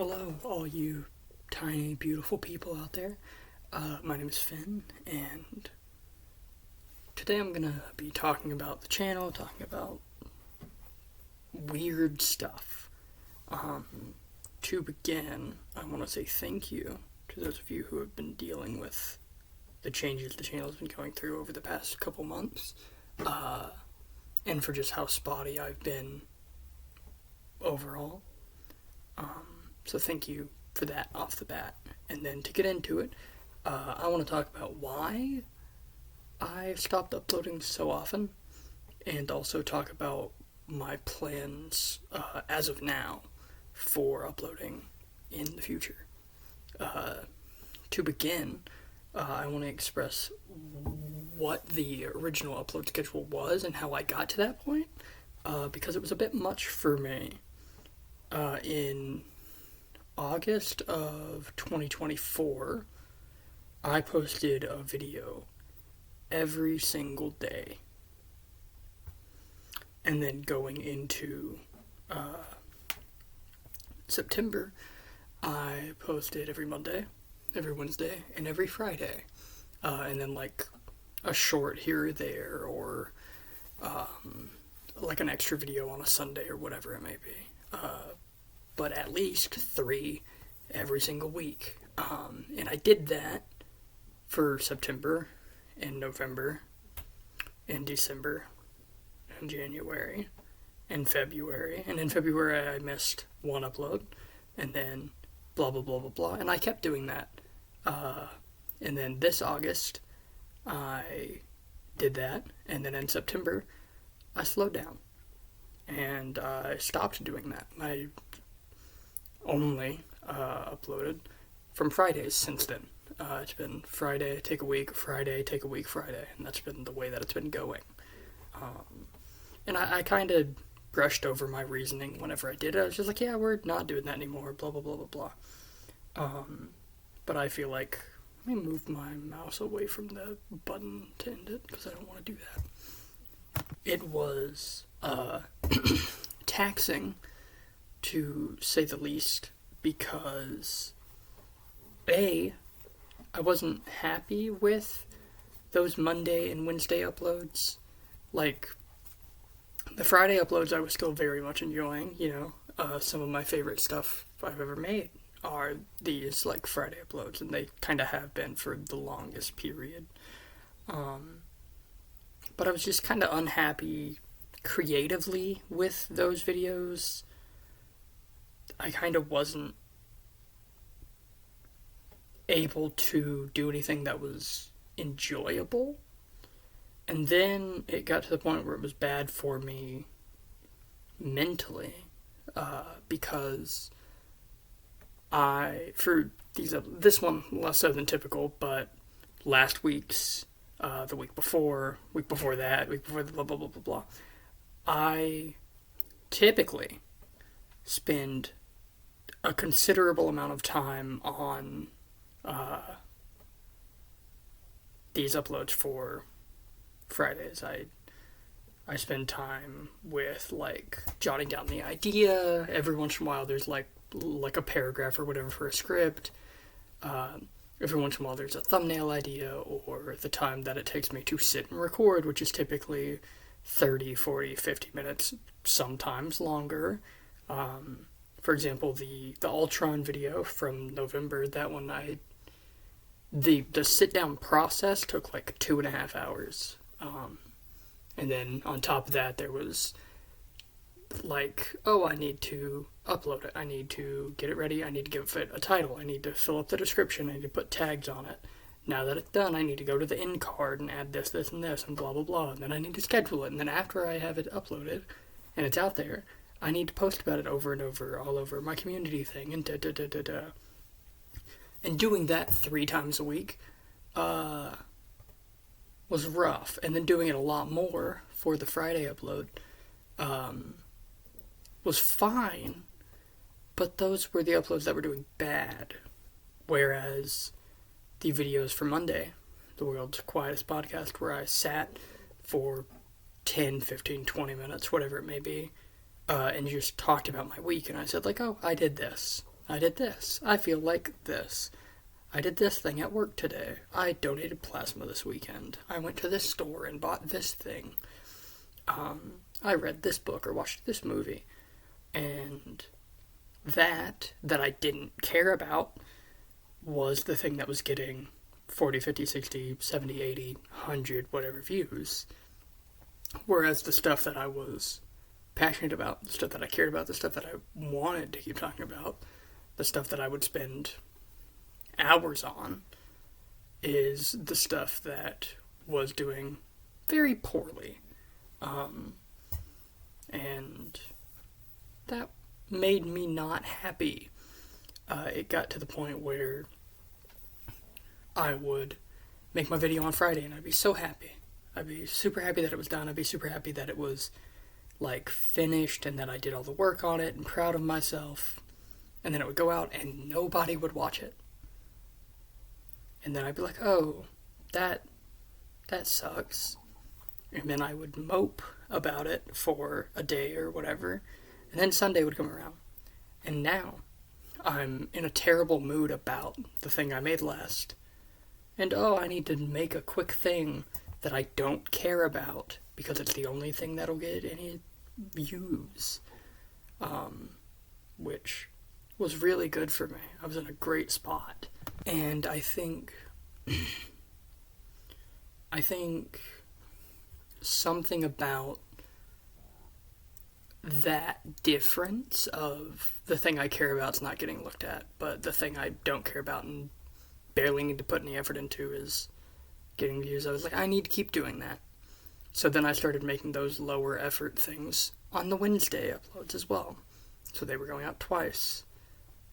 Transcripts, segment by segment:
Hello, all you tiny, beautiful people out there. My name is Finn, and today I'm gonna be talking about the channel, talking about weird stuff. To begin, I want to say thank you to those of you who have been dealing with the changes the channel's been going through over the past couple months, and for just how spotty I've been overall. So thank you for that off the bat. And then to get into it, I want to talk about why I've stopped uploading so often, and also talk about my plans as of now for uploading in the future. To begin, I want to express what the original upload schedule was and how I got to that point, because it was a bit much for me. In August of 2024, I posted a video every single day. And then going into September, I posted every Monday, every Wednesday, and every Friday. And then like a short here or there, or like an extra video on a Sunday or whatever it may be. But at least 3 every single week. And I did that for September and November and December and January and February. And in February I missed one upload, and then blah blah blah blah blah. And I kept doing that. And then this August I did that, and then in September I slowed down. And I stopped doing that. I only uploaded from Fridays since then. It's been Friday, take a week, Friday, take a week, Friday, and that's been the way that it's been going. And I kind of brushed over my reasoning whenever I did it. I was just like, yeah, we're not doing that anymore, blah, blah, blah, blah, blah. But I feel like, let me move my mouse away from the button to end it, because I don't want to do that. It was taxing, to say the least, because I wasn't happy with those Monday and Wednesday uploads. Like, the Friday uploads I was still very much enjoying, some of my favorite stuff I've ever made are these, like, Friday uploads, and they kind of have been for the longest period. But I was just kind of unhappy creatively with those videos. I kind of wasn't able to do anything that was enjoyable. And then it got to the point where it was bad for me mentally, because this one less so than typical, but last week's, the week before that, week before the blah blah blah blah blah, I typically spend a considerable amount of time on these uploads for Fridays. I spend time with, like, jotting down the idea. Every once in a while there's like a paragraph or whatever for a script. Every once in a while there's a thumbnail idea, or the time that it takes me to sit and record, which is typically 30, 40, 50 minutes, sometimes longer. For example, the Ultron video from November, that one the sit-down process took like 2.5 hours. And then on top of that, there was like, I need to upload it, I need to get it ready, I need to give it a title, I need to fill up the description, I need to put tags on it. Now that it's done, I need to go to the end card and add this, this, and this, and blah, blah, blah. And then I need to schedule it. And then after I have it uploaded and it's out there, I need to post about it over and over, all over my community thing, and da-da-da-da-da. And doing that 3 times a week was rough. And then doing it a lot more for the Friday upload was fine, but those were the uploads that were doing bad. Whereas the videos for Monday, the world's quietest podcast, where I sat for 10, 15, 20 minutes, whatever it may be, and just talked about my week, and I said, like, I did this. I did this. I feel like this. I did this thing at work today. I donated plasma this weekend. I went to this store and bought this thing. I read this book or watched this movie. And that I didn't care about was the thing that was getting 40, 50, 60, 70, 80, 100, whatever views. Whereas the stuff that I was passionate about, the stuff that I cared about, the stuff that I wanted to keep talking about, the stuff that I would spend hours on, is the stuff that was doing very poorly. And that made me not happy. It got to the point where I would make my video on Friday and I'd be so happy. I'd be super happy that it was done. I'd be super happy that it was, like, finished and that I did all the work on it and proud of myself. And then it would go out and nobody would watch it. And then I'd be like, oh, that sucks. And then I would mope about it for a day or whatever. And then Sunday would come around. And now I'm in a terrible mood about the thing I made last. And I need to make a quick thing that I don't care about because it's the only thing that'll get any views. Which was really good for me. I was in a great spot. And I think something about that difference of the thing I care about is not getting looked at, but the thing I don't care about and barely need to put any effort into is getting views. I was like, I need to keep doing that. So then I started making those lower effort things on the Wednesday uploads as well. So they were going out twice.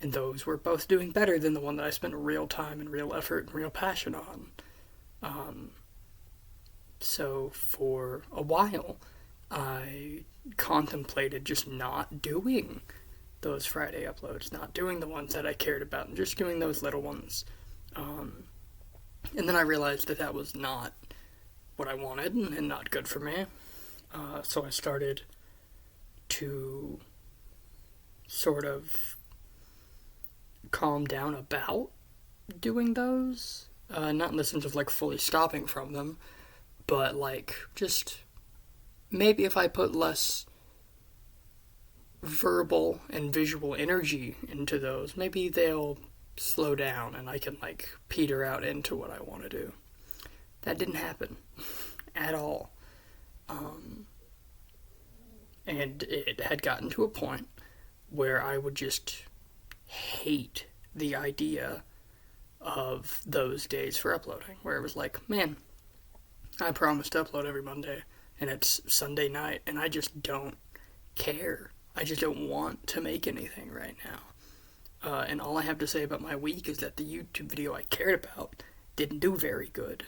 And those were both doing better than the one that I spent real time and real effort and real passion on. So for a while, I contemplated just not doing those Friday uploads, not doing the ones that I cared about, and just doing those little ones. And then I realized that was not what I wanted and not good for me. So I started to sort of calm down about doing those. Not in the sense of, like, fully stopping from them, but, like, just maybe if I put less verbal and visual energy into those, maybe they'll slow down and I can, like, peter out into what I want to do. That didn't happen at all. And it had gotten to a point where I would just hate the idea of those days for uploading, where it was like, man, I promised to upload every Monday, and it's Sunday night, and I just don't care. I just don't want to make anything right now. And all I have to say about my week is that the YouTube video I cared about didn't do very good.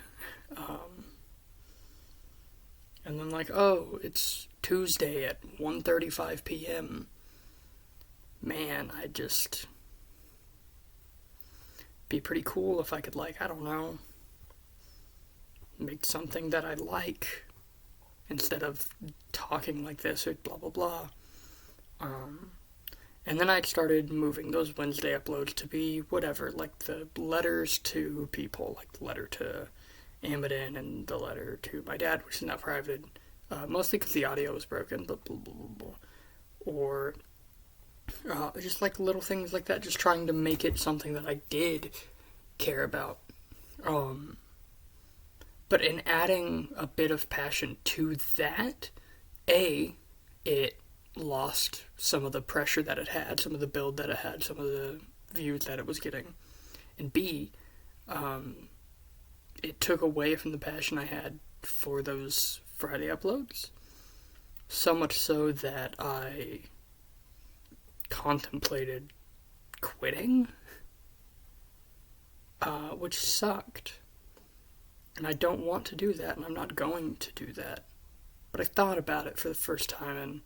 And then, like, it's Tuesday at 1:35 p.m. Man, I'd just be pretty cool if I could, like, I don't know, make something that I like instead of talking like this or blah, blah, blah. And then I started moving those Wednesday uploads to be whatever, like the letters to people, like the letter to Amidon and the letter to my dad, which is now private, mostly because the audio was broken, but blah, blah, blah, blah. Or just like little things like that, just trying to make it something that I did care about. But in adding a bit of passion to that, it lost some of the pressure that it had, some of the build that it had, some of the views that it was getting. And B, it took away from the passion I had for those Friday uploads. So much so that I contemplated quitting, which sucked. And I don't want to do that, and I'm not going to do that. But I thought about it for the first time in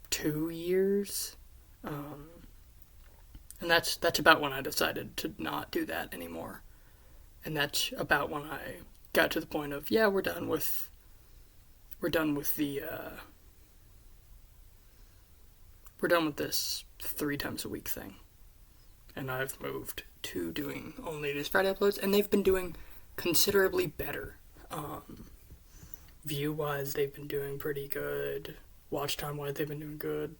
2 years. And that's about when I decided to not do that anymore. And that's about when I got to the point of, yeah, we're done with the we're done with this 3 times a week thing. And I've moved to doing only these Friday uploads, and they've been doing considerably better. View-wise, they've been doing pretty good. Watch time-wise, they've been doing good.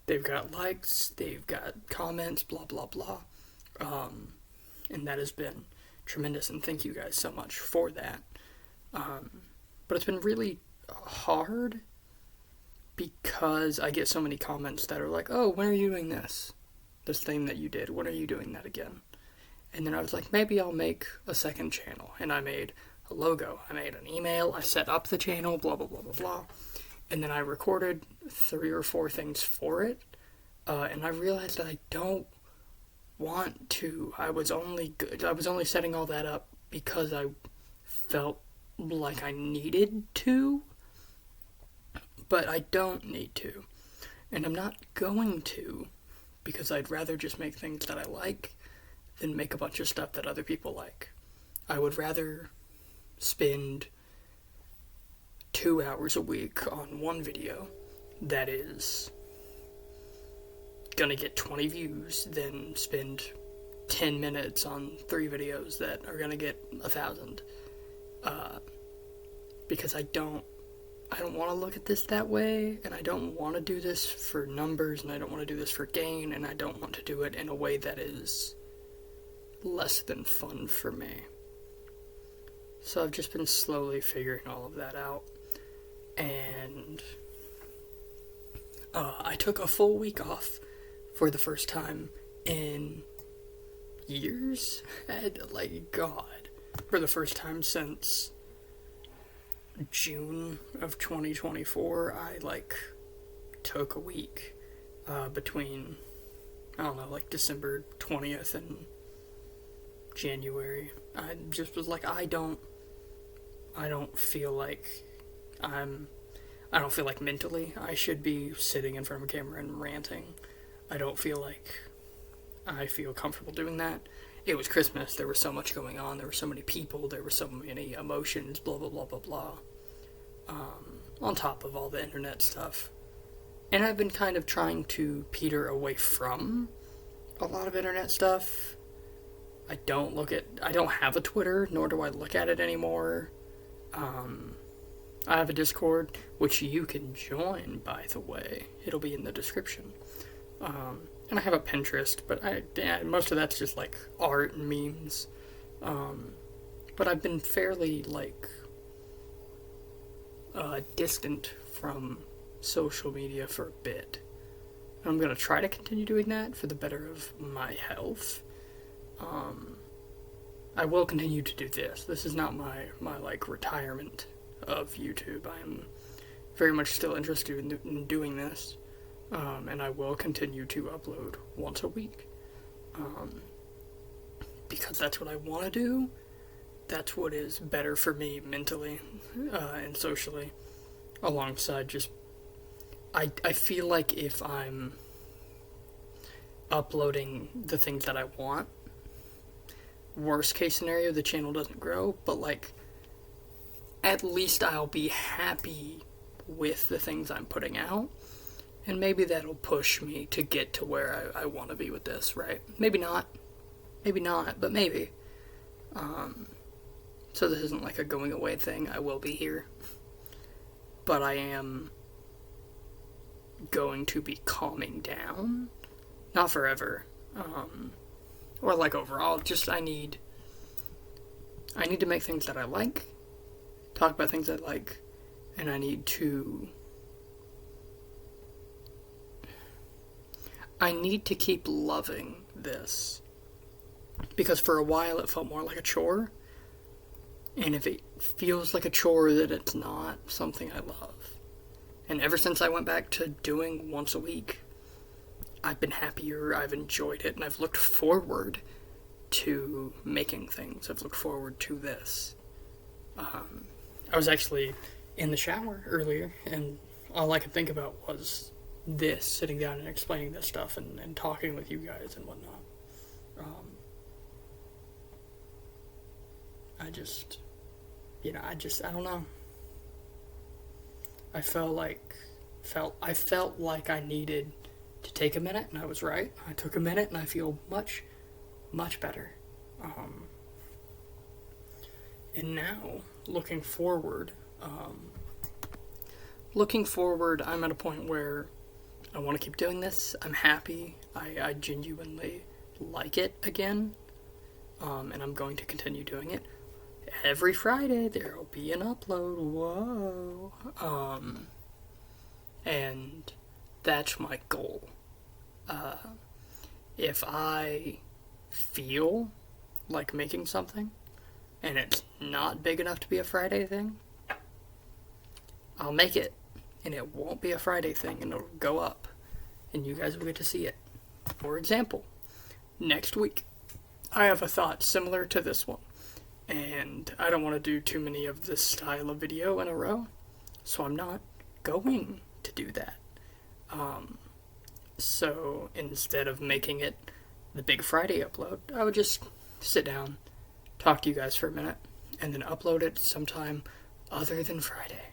They've got likes, they've got comments, blah, blah, blah. And that has been tremendous, and thank you guys so much for that. But it's been really hard because I get so many comments that are like, oh, when are you doing this? This thing that you did, when are you doing that again? And then I was like, maybe I'll make a second channel. And I made a logo, I made an email, I set up the channel, blah, blah, blah, blah, blah. And then I recorded 3 or 4 things for it. And I realized that I don't want to. I was only setting all that up because I felt like I needed to. But I don't need to. And I'm not going to, because I'd rather just make things that I like than make a bunch of stuff that other people like. I would rather spend 2 hours a week on one video that is gonna get 20 views than spend 10 minutes on 3 videos that are gonna get 1,000. Because I don't want to look at this that way, and I don't want to do this for numbers, and I don't want to do this for gain, and I don't want to do it in a way that is less than fun for me. So I've just been slowly figuring all of that out, and I took a full week off for the first time in years. God, for the first time since June of 2024, I took a week between, I don't know, December 20th and January. I just was like, I don't feel like I don't feel like mentally I should be sitting in front of a camera and ranting. I don't feel like I feel comfortable doing that. It was Christmas, there was so much going on, there were so many people, there were so many emotions, blah, blah, blah, blah, blah. On top of all the internet stuff. And I've been kind of trying to peter away from a lot of internet stuff. I don't have a Twitter, nor do I look at it anymore. I have a Discord, which you can join, by the way. It'll be in the description. And I have a Pinterest, but most of that's just art and memes. But I've been fairly distant from social media for a bit. I'm gonna try to continue doing that for the better of my health. I will continue to do this. This is not my retirement of YouTube. I am very much still interested in doing this. And I will continue to upload once a week. Because that's what I want to do. That's what is better for me mentally and socially. Alongside just, I feel like if I'm uploading the things that I want, worst case scenario, the channel doesn't grow, but at least I'll be happy with the things I'm putting out. And maybe that'll push me to get to where I want to be with this, right? Maybe not, but maybe. So this isn't a going away thing. I will be here. But I am going to be calming down. Not forever. Or overall, just I need to make things that I like. Talk about things I like. And I need to keep loving this. Because for a while it felt more like a chore. And if it feels like a chore, then it's not something I love. And ever since I went back to doing once a week, I've been happier, I've enjoyed it, and I've looked forward to making things. I've looked forward to this. I was actually in the shower earlier, and all I could think about was this, sitting down and explaining this stuff and talking with you guys and whatnot. I don't know. I felt like I felt like I needed to take a minute, and I was right. I took a minute, and I feel much, much better. And now, looking forward, I'm at a point where I want to keep doing this. I'm happy. I genuinely like it again, and I'm going to continue doing it. Every Friday there will be an upload. Whoa. And that's my goal. If I feel like making something and it's not big enough to be a Friday thing, I'll make it, and it won't be a Friday thing, and it'll go up, and you guys will get to see it. For example, next week, I have a thought similar to this one, and I don't want to do too many of this style of video in a row, so I'm not going to do that. So instead of making it the big Friday upload, I would just sit down, talk to you guys for a minute, and then upload it sometime other than Friday.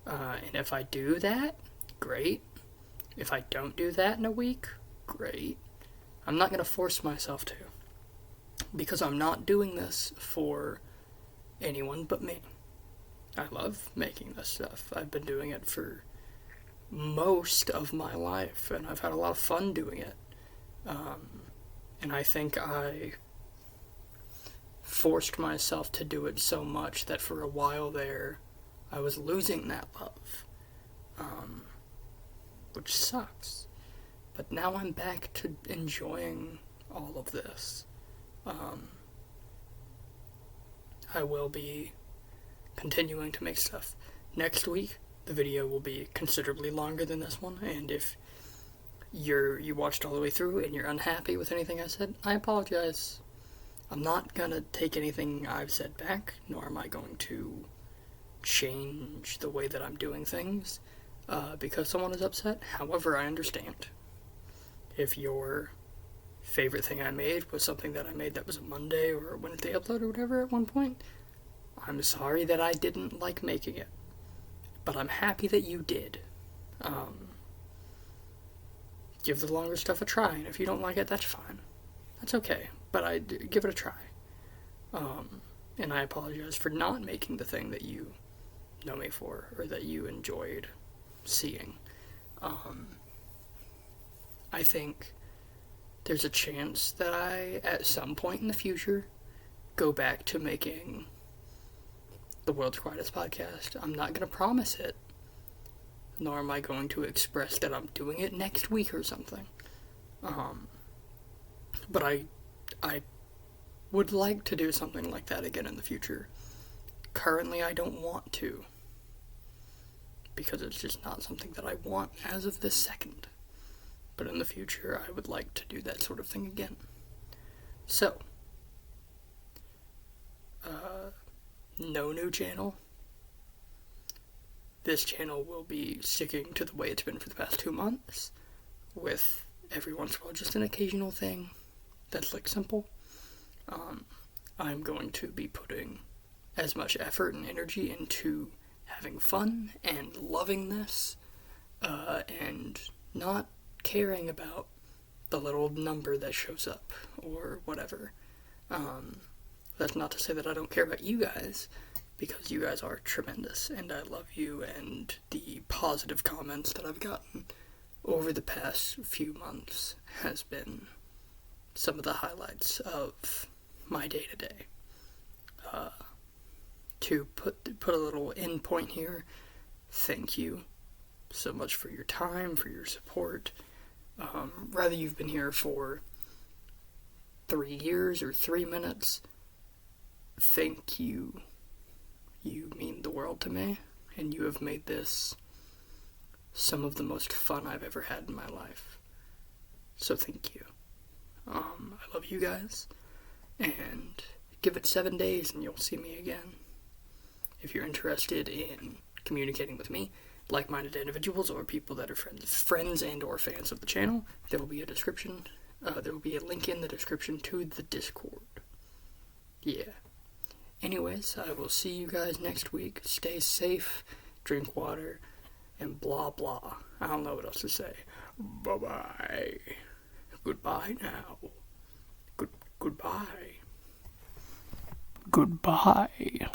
And if I do that, great. If I don't do that in a week, great. I'm not going to force myself to, because I'm not doing this for anyone but me. I love making this stuff. I've been doing it for most of my life, and I've had a lot of fun doing it. And I think I forced myself to do it so much that for a while there, I was losing that love, which sucks. But now I'm back to enjoying all of this. I will be continuing to make stuff. Next week, the video will be considerably longer than this one, and if you watched all the way through and you're unhappy with anything I said, I apologize. I'm not gonna take anything I've said back, nor am I going to change the way that I'm doing things because someone is upset. However, I understand. If your favorite thing I made was something that I made that was a Monday or a Wednesday upload or whatever at one point, I'm sorry that I didn't like making it, but I'm happy that you did. Give the longer stuff a try, and if you don't like it, that's fine. That's okay, but give it a try. And I apologize for not making the thing that you know me for, or that you enjoyed seeing. I think there's a chance that I, at some point in the future, go back to making the world's quietest podcast. I'm not going to promise it, nor am I going to express that I'm doing it next week or something. But I would like to do something like that again in the future. Currently, I don't want to, because it's just not something that I want as of this second. But in the future, I would like to do that sort of thing again. So, no new channel. This channel will be sticking to the way it's been for the past 2 months, with every once in a while just an occasional thing that's like simple. I'm going to be putting as much effort and energy into having fun and loving this, and not caring about the little number that shows up or whatever. That's not to say that I don't care about you guys, because you guys are tremendous, and I love you, and the positive comments that I've gotten over the past few months has been some of the highlights of my day-to-day. To put a little end point here, thank you so much for your time, for your support. Whether you've been here for 3 years or 3 minutes, thank you. You mean the world to me, and you have made this some of the most fun I've ever had in my life. So thank you. I love you guys, and give it 7 days and you'll see me again. If you're interested in communicating with me, like-minded individuals, or people that are friends and or fans of the channel, there will be a description. There will be a link in the description to the Discord. Yeah. Anyways, I will see you guys next week. Stay safe, drink water, and blah blah. I don't know what else to say. Bye bye. Goodbye now. Goodbye. Goodbye.